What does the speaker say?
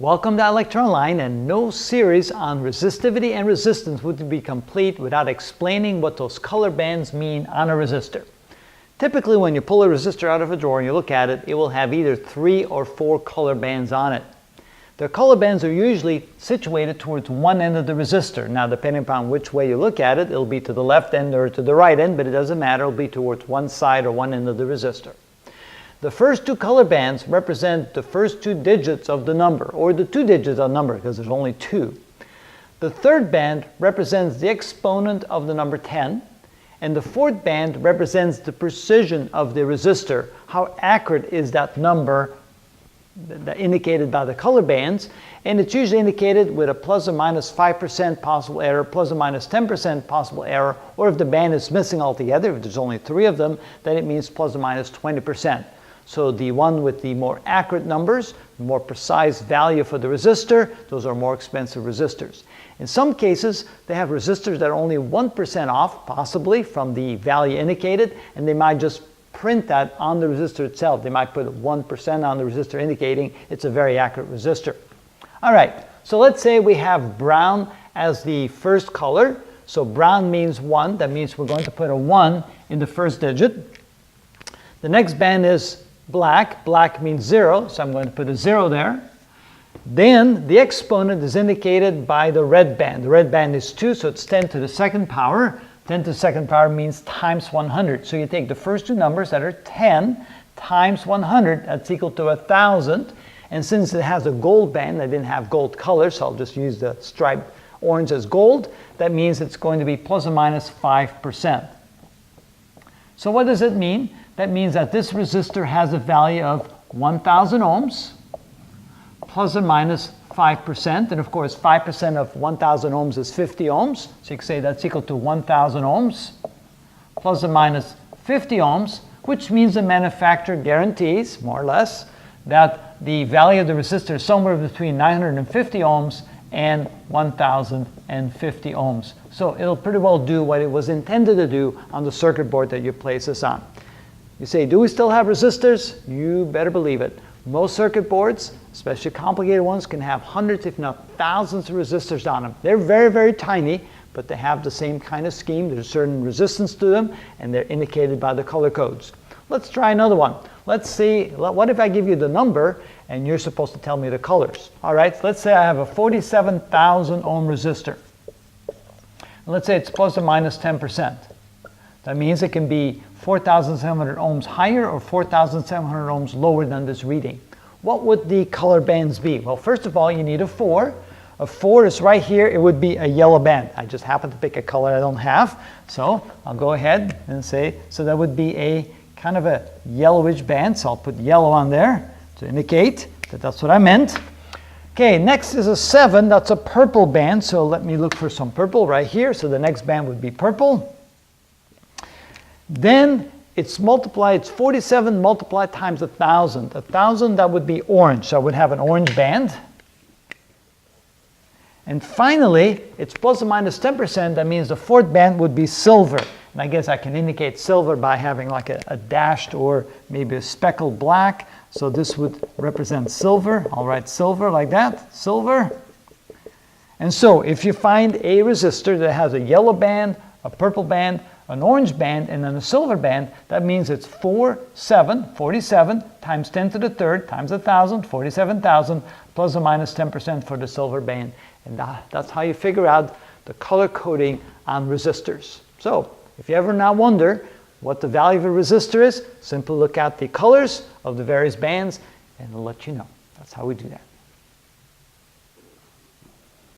Welcome to Electron, and no series on resistivity and resistance would be complete without explaining what those color bands mean on a resistor. Typically, when you pull a resistor out of a drawer and you look at it, it will have either 3 or 4 color bands on it. The color bands are usually situated towards one end of the resistor. Now, depending upon which way you look at it, it'll be to the left end or to the right end, but it doesn't matter. It'll be towards one side or one end of the resistor. The first 2 color bands represent the first 2 digits of the number, or the 2 digits of the number, because there's only 2. The third band represents the exponent of the number 10, and the fourth band represents the precision of the resistor. How accurate is that number indicated by the color bands? And it's usually indicated with a plus or minus 5% possible error, plus or minus 10% possible error, or if the band is missing altogether, if there's only 3 of them, then it means plus or minus 20%. So the one with the more accurate numbers, the more precise value for the resistor, those are more expensive resistors. In some cases, they have resistors that are only 1% off, possibly, from the value indicated, and they might just print that on the resistor itself. They might put 1% on the resistor indicating it's a very accurate resistor. All right, so let's say we have brown as the first color. So brown means 1. That means we're going to put a 1 in the first digit. The next band is black. Black means 0, so I'm going to put a 0 there. Then the exponent is indicated by the red band. The red band is 2, so it's 10 to the second power. 10 to the second power means times 100. So you take the first 2 numbers that are 10 times 100, that's equal to 1,000. And since it has a gold band, I didn't have gold color, so I'll just use the striped orange as gold. That means it's going to be plus or minus 5%. So what does it mean? That means that this resistor has a value of 1,000 ohms plus or minus 5%. And of course, 5% of 1,000 ohms is 50 ohms. So you can say that's equal to 1,000 ohms plus or minus 50 ohms, which means the manufacturer guarantees, more or less, that the value of the resistor is somewhere between 950 ohms and 1,050 ohms. So it'll pretty well do what it was intended to do on the circuit board that you place this on. You say, do we still have resistors? You better believe it. Most circuit boards, especially complicated ones, can have hundreds, if not thousands of resistors on them. They're very, very tiny, but they have the same kind of scheme. There's a certain resistance to them, and they're indicated by the color codes. Let's try another one. Let's see, what if I give you the number, and you're supposed to tell me the colors? All right, let's say I have a 47,000 ohm resistor. Let's say it's plus or minus 10%. That means it can be 4,700 ohms higher or 4,700 ohms lower than this reading. What would the color bands be? Well, first of all, you need a 4. A 4 is right here. It would be a yellow band. I just happen to pick a color I don't have. So I'll go ahead and say, so that would be a kind of a yellowish band. So I'll put yellow on there to indicate that that's what I meant. Okay, next is a 7. That's a purple band. So let me look for some purple right here. So the next band would be purple. Then it's multiplied, it's 47 multiplied times 1,000. 1,000, that would be orange. So I would have an orange band. And finally, it's plus or minus 10%. That means the fourth band would be silver. And I guess I can indicate silver by having like a dashed or maybe a speckled black. So this would represent silver. I'll write silver like that, silver. And so if you find a resistor that has a yellow band, a purple band, an orange band, and then a silver band, that means it's 47 times 10 to the third times 1,000, 47,000, plus or minus 10% for the silver band. And that's how you figure out the color coding on resistors. So if you ever now wonder what the value of a resistor is, simply look at the colors of the various bands and it'll let you know. That's how we do that.